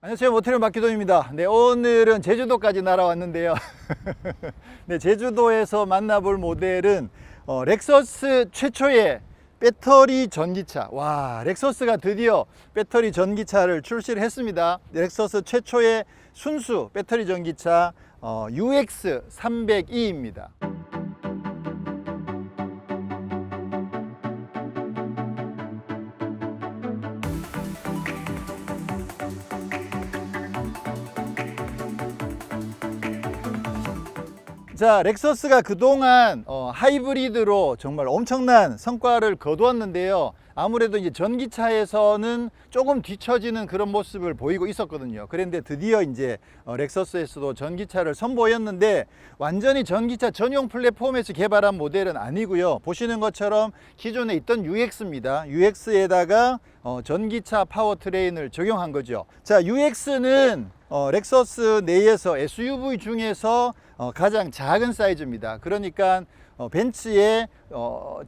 안녕하세요. 모태련 박기동입니다. 네, 오늘은 제주도까지 날아왔는데요. 네, 제주도에서 만나볼 모델은 렉서스 최초의 배터리 전기차. 와, 렉서스가 드디어 배터리 전기차를 출시를 했습니다. 렉서스 최초의 순수 배터리 전기차 UX300E입니다. 자, 렉서스가 그동안 하이브리드로 정말 엄청난 성과를 거두었는데요. 아무래도 이제 전기차에서는 조금 뒤처지는 그런 모습을 보이고 있었거든요. 그런데 드디어 이제 렉서스에서도 전기차를 선보였는데, 완전히 전기차 전용 플랫폼에서 개발한 모델은 아니고요. 보시는 것처럼 기존에 있던 UX입니다. UX에다가 전기차 파워트레인을 적용한 거죠. 자, UX는 렉서스 내에서 SUV 중에서 가장 작은 사이즈입니다. 그러니까 벤츠에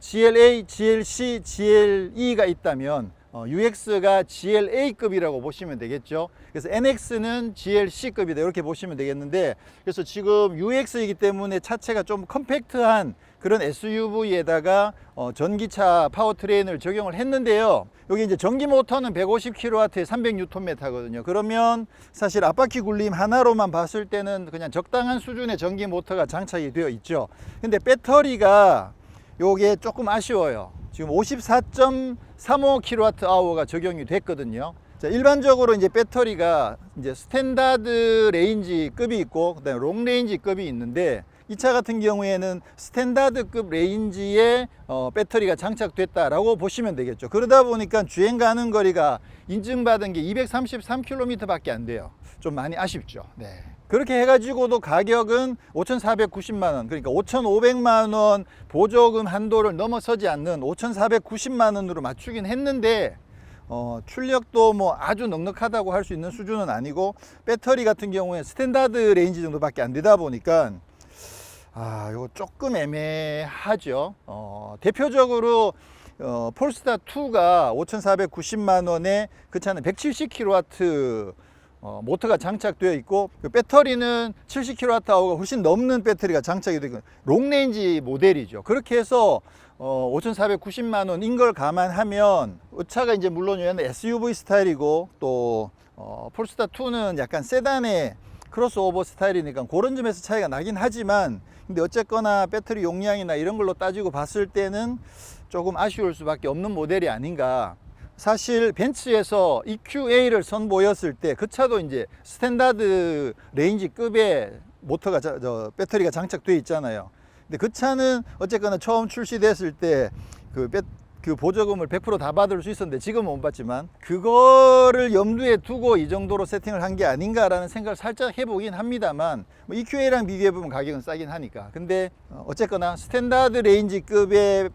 GLA, GLC, GLE가 있다면 UX가 GLA급이라고 보시면 되겠죠. 그래서 NX는 GLC급이다 이렇게 보시면 되겠는데, 그래서 지금 UX이기 때문에 차체가 좀 컴팩트한 그런 SUV에다가 전기차 파워트레인을 적용을 했는데요. 여기 이제 전기 모터는 150kW에 300Nm거든요. 그러면 사실 앞바퀴 굴림 하나로만 봤을 때는 그냥 적당한 수준의 전기 모터가 장착이 되어 있죠. 근데 배터리가 요게 조금 아쉬워요. 지금 54.35kWh가 적용이 됐거든요. 자, 일반적으로 이제 배터리가 이제 스탠다드 레인지급이 있고 그다음에 롱 레인지급이 있는데, 이 차 같은 경우에는 스탠다드급 레인지에 배터리가 장착됐다라고 보시면 되겠죠. 그러다 보니까 주행 가는 거리가 인증받은 게 233km 밖에 안 돼요. 좀 많이 아쉽죠. 네. 그렇게 해가지고도 가격은 5,490만원, 그러니까 5,500만원 보조금 한도를 넘어서지 않는 5,490만원으로 맞추긴 했는데, 출력도 뭐 아주 넉넉하다고 할 수 있는 수준은 아니고, 배터리 같은 경우에 스탠다드 레인지 정도밖에 안 되다 보니까 이거 조금 애매하죠. 대표적으로 폴스타 2가 5,490만원에 그 차는 170kW 모터가 장착되어 있고, 그 배터리는 70kWh가 훨씬 넘는 배터리가 장착이 되고 롱레인지 모델이죠. 그렇게 해서 5,490만원인 걸 감안하면 이 차가 이제 물론 SUV 스타일이고, 또 폴스타 2는 약간 세단의 크로스오버 스타일이니까 그런 점에서 차이가 나긴 하지만, 근데 어쨌거나 배터리 용량이나 이런 걸로 따지고 봤을 때는 조금 아쉬울 수밖에 없는 모델이 아닌가. 사실 벤츠에서 EQA를 선보였을 때 그 차도 이제 스탠다드 레인지급의 모터가 배터리가 장착되어 있잖아요. 근데 그 차는 어쨌거나 처음 출시됐을 때 그 보조금을 100% 다 받을 수 있었는데, 지금은 못 받지만 그거를 염두에 두고 이 정도로 세팅을 한 게 아닌가라는 생각을 살짝 해보긴 합니다만, 뭐 EQA랑 비교해보면 가격은 싸긴 하니까. 근데 어쨌거나 스탠다드 레인지급의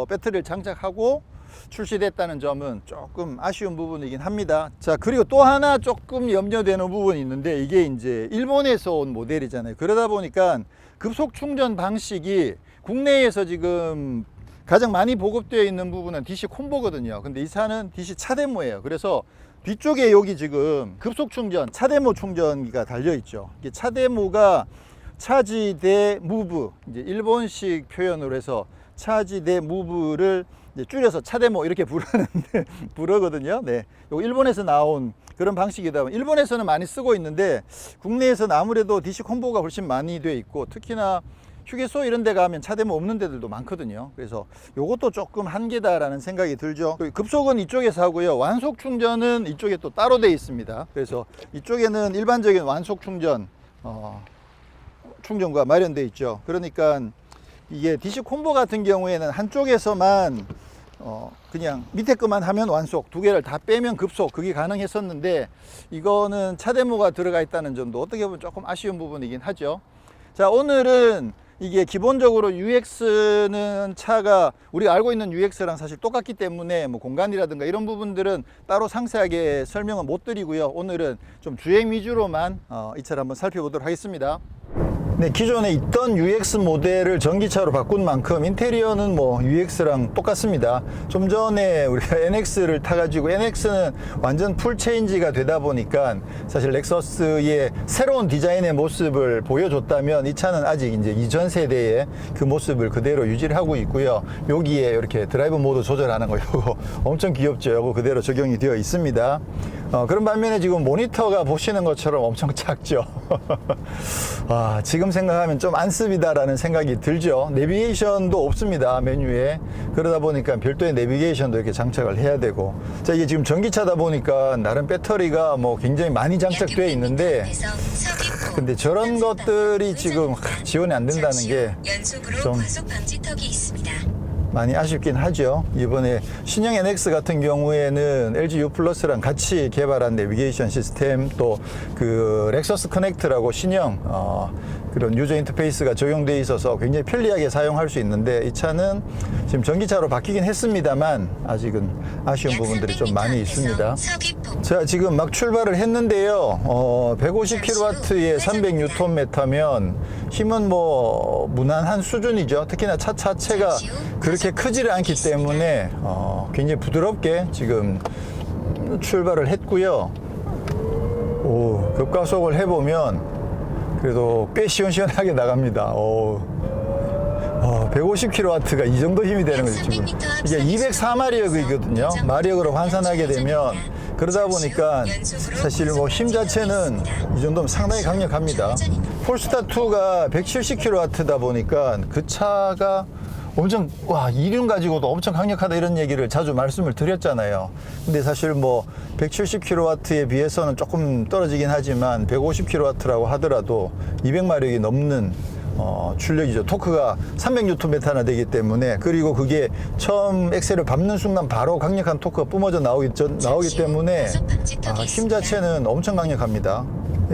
배터리를 장착하고 출시됐다는 점은 조금 아쉬운 부분이긴 합니다. 자, 그리고 또 하나 조금 염려되는 부분이 있는데, 이게 이제 일본에서 온 모델이잖아요. 그러다 보니까 급속 충전 방식이 국내에서 지금 가장 많이 보급되어 있는 부분은 DC 콤보거든요. 근데 이 차는 DC 차데모예요. 그래서 뒤쪽에 여기 지금 급속 충전, 차데모 충전기가 달려 있죠. 이게 차데모가 차지 대 무브, 이제 일본식 표현으로 해서 차지 대 무브를 이제 줄여서 차데모 이렇게 부르거든요. 네, 요 일본에서 나온 그런 방식이다. 일본에서는 많이 쓰고 있는데, 국내에서는 아무래도 DC 콤보가 훨씬 많이 되어 있고, 특히나 휴게소 이런 데 가면 차데모 없는 데들도 많거든요. 그래서 요것도 조금 한계다라는 생각이 들죠. 급속은 이쪽에서 하고요, 완속 충전은 이쪽에 또 따로 되어 있습니다. 그래서 이쪽에는 일반적인 완속 충전 충전구가 마련되어 있죠. 그러니까 이게 DC 콤보 같은 경우에는 한쪽에서만 그냥 밑에 것만 하면 완속, 두 개를 다 빼면 급속, 그게 가능했었는데, 이거는 차데모가 들어가 있다는 점도 어떻게 보면 조금 아쉬운 부분이긴 하죠. 자, 오늘은 이게 기본적으로 UX는 차가 우리가 알고 있는 UX랑 사실 똑같기 때문에 뭐 공간이라든가 이런 부분들은 따로 상세하게 설명은 못 드리고요. 오늘은 좀 주행 위주로만 이 차를 한번 살펴보도록 하겠습니다. 네, 기존에 있던 UX 모델을 전기차로 바꾼 만큼 인테리어는 뭐 UX랑 똑같습니다. 좀 전에 우리가 NX를 타가지고 NX는 완전 풀 체인지가 되다 보니까 사실 렉서스의 새로운 디자인의 모습을 보여줬다면 이 차는 아직 이제 이전 세대의 그 모습을 그대로 유지를 하고 있고요. 여기에 이렇게 드라이브 모드 조절하는 거 이거 엄청 귀엽죠. 이거 그대로 적용이 되어 있습니다. 그런 반면에 지금 모니터가 보시는 것처럼 엄청 작죠. 지금 생각하면 좀 안습이다라는 생각이 들죠. 내비게이션도 없습니다, 메뉴에. 그러다 보니까 별도의 내비게이션도 이렇게 장착을 해야 되고. 자, 이게 지금 전기차다 보니까 나름 배터리가 뭐 굉장히 많이 장착되어 있는데, 근데 저런 것들이 지금 지원이 안 된다는 게 좀 많이 아쉽긴 하죠. 이번에 신형 NX 같은 경우에는 LG U 플러스랑 같이 개발한 내비게이션 시스템, 또 그 렉서스 커넥트라고 신형 그런 유저 인터페이스가 적용되어 있어서 굉장히 편리하게 사용할 수 있는데, 이 차는 지금 전기차로 바뀌긴 했습니다만 아직은 아쉬운 부분들이 좀 많이 있습니다. 자, 지금 막 출발을 했는데요. 150kW의 300Nm면 힘은 뭐 무난한 수준이죠. 특히나 차 자체가 그렇게 크지를 않기 때문에 굉장히 부드럽게 지금 출발을 했고요. 급가속을 해보면 그래도 꽤 시원시원하게 나갑니다. 150kW가 이 정도 힘이 되는 거죠. 지금 이게 204마력이거든요. 마력으로 환산하게 되면, 그러다 보니까 사실 뭐 힘 자체는 이 정도면 상당히 강력합니다. 폴스타2가 170kW다 보니까 그 차가 엄청, 이륜 가지고도 엄청 강력하다 이런 얘기를 자주 말씀을 드렸잖아요. 근데 사실 뭐 170kW에 비해서는 조금 떨어지긴 하지만 150kW라고 하더라도 200마력이 넘는 출력이죠. 토크가 300Nm나 되기 때문에, 그리고 그게 처음 엑셀을 밟는 순간 바로 강력한 토크가 뿜어져 나오기 때문에 힘 자체는 엄청 강력합니다.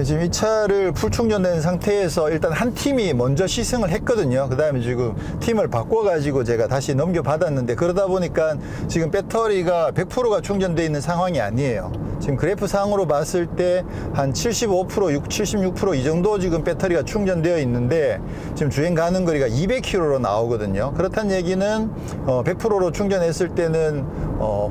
지금 이 차를 풀 충전된 상태에서 일단 한 팀이 먼저 시승을 했거든요. 그 다음에 지금 팀을 바꿔가지고 제가 다시 넘겨받았는데, 그러다 보니까 지금 배터리가 100%가 충전되어 있는 상황이 아니에요. 지금 그래프 상으로 봤을 때 한 75%, 76% 이 정도 지금 배터리가 충전되어 있는데, 지금 주행 가는 거리가 200km로 나오거든요. 그렇다는 얘기는 100%로 충전했을 때는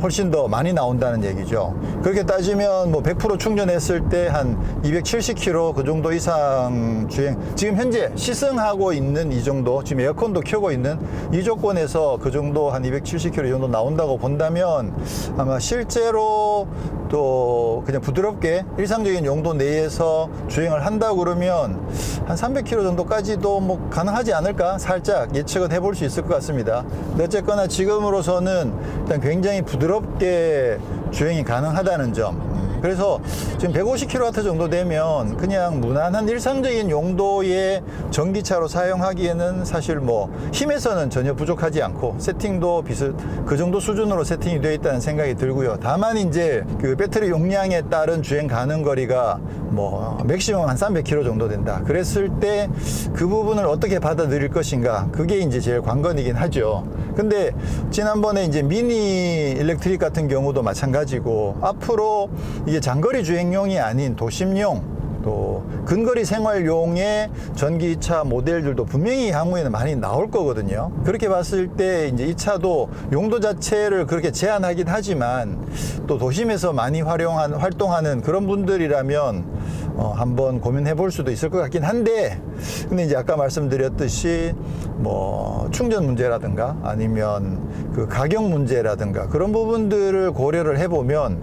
훨씬 더 많이 나온다는 얘기죠. 그렇게 따지면 뭐 100% 충전했을 때 한 270km 그 정도 이상 주행, 지금 현재 시승하고 있는 이 정도, 지금 에어컨도 켜고 있는 이 조건에서 그 정도 한 270km 정도 나온다고 본다면, 아마 실제로 또 그냥 부드럽게 일상적인 용도 내에서 주행을 한다 그러면 한 300km 정도까지도 뭐 가능하지 않을까, 살짝 예측은 해볼 수 있을 것 같습니다. 근데 어쨌거나 지금으로서는 일단 굉장히 부드럽게 주행이 가능하다는 점. 그래서 지금 150kW 정도 되면 그냥 무난한 일상적인 용도의 전기차로 사용하기에는 사실 뭐 힘에서는 전혀 부족하지 않고, 세팅도 그 정도 수준으로 세팅이 되어 있다는 생각이 들고요. 다만 이제 그 배터리 용량에 따른 주행 가능 거리가 뭐 맥시멈 한 300km 정도 된다. 그랬을 때 그 부분을 어떻게 받아들일 것인가, 그게 이제 제일 관건이긴 하죠. 근데 지난번에 이제 미니 일렉트릭 같은 경우도 마찬가지고, 앞으로 이게 장거리 주행용이 아닌 도심용, 또 근거리 생활용의 전기차 모델들도 분명히 향후에는 많이 나올 거거든요. 그렇게 봤을 때 이제 이 차도 용도 자체를 그렇게 제한하긴 하지만, 또 도심에서 많이 활동하는 그런 분들이라면 한번 고민해 볼 수도 있을 것 같긴 한데, 근데 이제 아까 말씀드렸듯이 뭐 충전 문제라든가 아니면 그 가격 문제라든가 그런 부분들을 고려를 해보면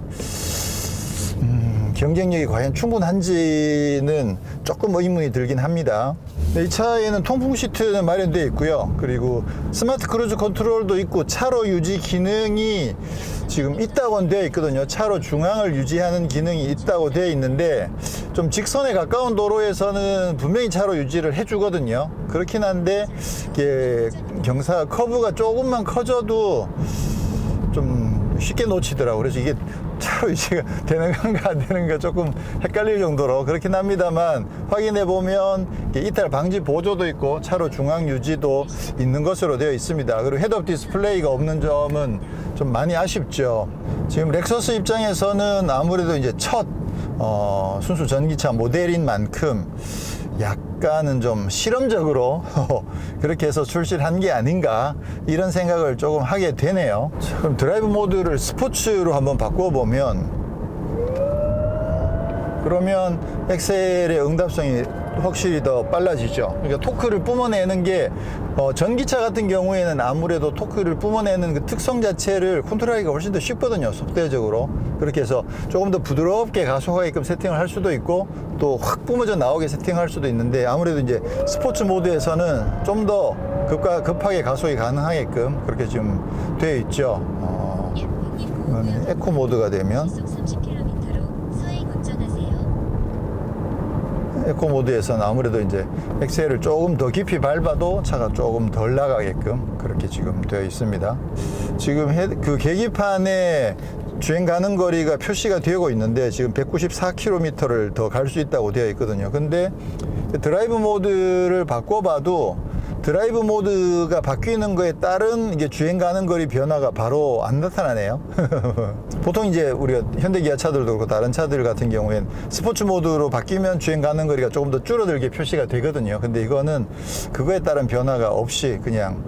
경쟁력이 과연 충분한지는 조금 의문이 들긴 합니다. 이 차에는 통풍 시트는 마련되어 있고요. 그리고 스마트 크루즈 컨트롤도 있고, 차로 유지 기능이 지금 있다고 되어 있거든요. 차로 중앙을 유지하는 기능이 있다고 되어 있는데, 좀 직선에 가까운 도로에서는 분명히 차로 유지를 해주거든요. 그렇긴 한데 이게 커브가 조금만 커져도 좀 쉽게 놓치더라고요. 그래서 이게 차로 유지가 되는 건가 안 되는 가 조금 헷갈릴 정도로 그렇긴 합니다만, 확인해 보면 이탈 방지 보조도 있고 차로 중앙 유지도 있는 것으로 되어 있습니다. 그리고 헤드업 디스플레이가 없는 점은 좀 많이 아쉽죠. 지금 렉서스 입장에서는 아무래도 이제 첫 순수 전기차 모델인 만큼 약간 약간은 좀 실험적으로 그렇게 해서 출시를 한 게 아닌가 이런 생각을 조금 하게 되네요. 그럼 드라이브 모드를 스포츠로 한번 바꿔보면, 그러면 엑셀의 응답성이 확실히 더 빨라지죠. 그러니까 토크를 뿜어내는 게 전기차 같은 경우에는 아무래도 토크를 뿜어내는 그 특성 자체를 컨트롤하기가 훨씬 더 쉽거든요, 속대적으로. 그렇게 해서 조금 더 부드럽게 가속하게끔 세팅을 할 수도 있고 또 확 뿜어져 나오게 세팅할 수도 있는데, 아무래도 이제 스포츠 모드에서는 좀 더 급하게 가속이 가능하게끔 그렇게 지금 되어 있죠. 에코 모드가 되면, 에코 모드에서는 아무래도 이제 엑셀을 조금 더 깊이 밟아도 차가 조금 덜 나가게끔 그렇게 지금 되어 있습니다. 지금 그 계기판에 주행 가는 거리가 표시가 되고 있는데 지금 194km를 더 갈 수 있다고 되어 있거든요. 근데 드라이브 모드를 바꿔봐도 드라이브 모드가 바뀌는 거에 따른 이게 주행 가는 거리 변화가 바로 안 나타나네요. 보통 이제 우리가 현대 기아 차들도 그렇고 다른 차들 같은 경우엔 스포츠 모드로 바뀌면 주행 가는 거리가 조금 더 줄어들게 표시가 되거든요. 근데 이거는 그거에 따른 변화가 없이 그냥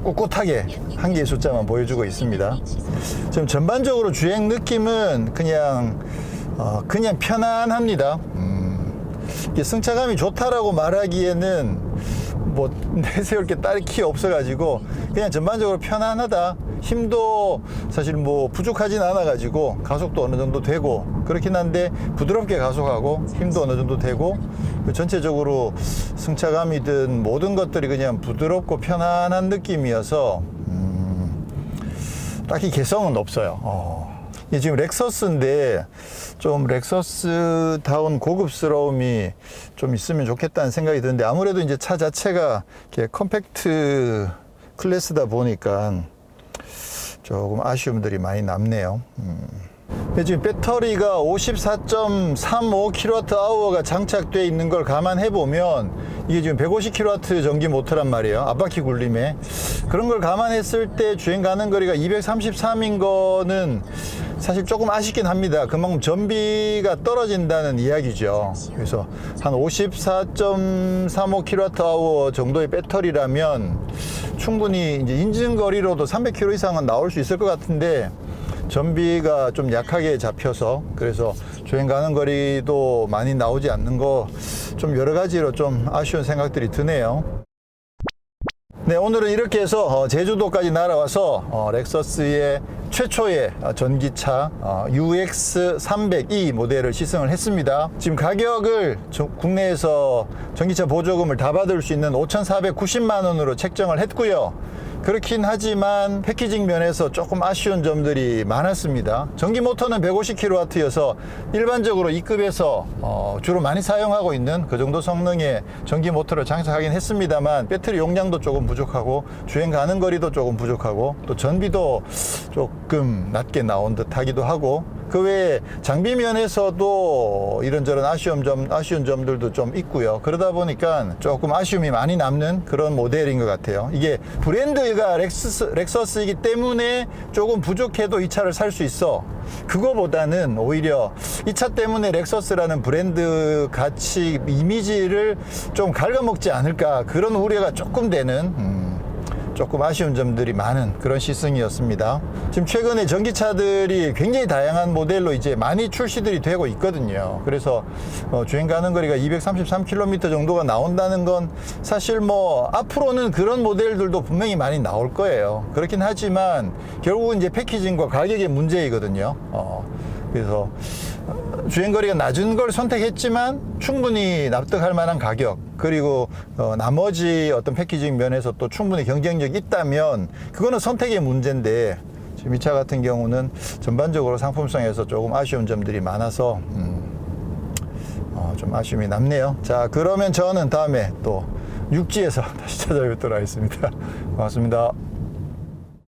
꿋꿋하게 한 개의 숫자만 보여주고 있습니다. 지금 전반적으로 주행 느낌은 그냥 편안합니다. 이게 승차감이 좋다라고 말하기에는 뭐 내세울 게 딱히 없어가지고 그냥 전반적으로 편안하다. 힘도 사실 뭐 부족하진 않아가지고 가속도 어느 정도 되고 그렇긴 한데 부드럽게 가속하고 힘도 어느 정도 되고 전체적으로 승차감이든 모든 것들이 그냥 부드럽고 편안한 느낌이어서 딱히 개성은 없어요. 이게 지금 렉서스인데 좀 렉서스다운 고급스러움이 좀 있으면 좋겠다는 생각이 드는데, 아무래도 이제 차 자체가 이렇게 컴팩트 클래스다 보니까 조금 아쉬움들이 많이 남네요. 지금 배터리가 54.35kWh가 장착되어 있는 걸 감안해 보면 이게 지금 150kW 전기 모터란 말이에요. 앞바퀴 굴림에. 그런 걸 감안했을 때 주행 가는 거리가 233인 거는 사실 조금 아쉽긴 합니다. 그만큼 전비가 떨어진다는 이야기죠. 그래서 한 54.35kWh 정도의 배터리라면 충분히 이제 인증 거리로도 300km 이상은 나올 수 있을 것 같은데, 전비가 좀 약하게 잡혀서 그래서 주행 가는 거리도 많이 나오지 않는 거 좀 여러 가지로 좀 아쉬운 생각들이 드네요. 네, 오늘은 이렇게 해서 제주도까지 날아와서 렉서스의 최초의 전기차 UX300E 모델을 시승을 했습니다. 지금 가격을 국내에서 전기차 보조금을 다 받을 수 있는 5,490만 원으로 책정을 했고요. 그렇긴 하지만 패키징 면에서 조금 아쉬운 점들이 많았습니다. 전기 모터는 150kW여서 일반적으로 2급에서 주로 많이 사용하고 있는 그 정도 성능의 전기 모터를 장착하긴 했습니다만, 배터리 용량도 조금 부족하고 주행 가는 거리도 조금 부족하고 또 전비도 조금 낮게 나온 듯 하기도 하고, 그 외에 장비 면에서도 이런저런 아쉬운 점들도 좀 있고요. 그러다 보니까 조금 아쉬움이 많이 남는 그런 모델인 것 같아요. 이게 브랜드가 렉서스이기 때문에 조금 부족해도 이 차를 살 수 있어. 그거보다는 오히려 이 차 때문에 렉서스라는 브랜드 가치 이미지를 좀 갉아먹지 않을까, 그런 우려가 조금 되는 조금 아쉬운 점들이 많은 그런 시승이었습니다. 지금 최근에 전기차들이 굉장히 다양한 모델로 이제 많이 출시들이 되고 있거든요. 그래서 주행 가는 거리가 233km 정도가 나온다는 건 사실 뭐 앞으로는 그런 모델들도 분명히 많이 나올 거예요. 그렇긴 하지만 결국은 이제 패키징과 가격의 문제이거든요. 그래서 주행거리가 낮은 걸 선택했지만 충분히 납득할 만한 가격, 그리고 나머지 어떤 패키징 면에서 또 충분히 경쟁력이 있다면 그거는 선택의 문제인데, 지금 이 차 같은 경우는 전반적으로 상품성에서 조금 아쉬운 점들이 많아서 좀 아쉬움이 남네요. 자, 그러면 저는 다음에 또 육지에서 다시 찾아뵙도록 하겠습니다. 고맙습니다.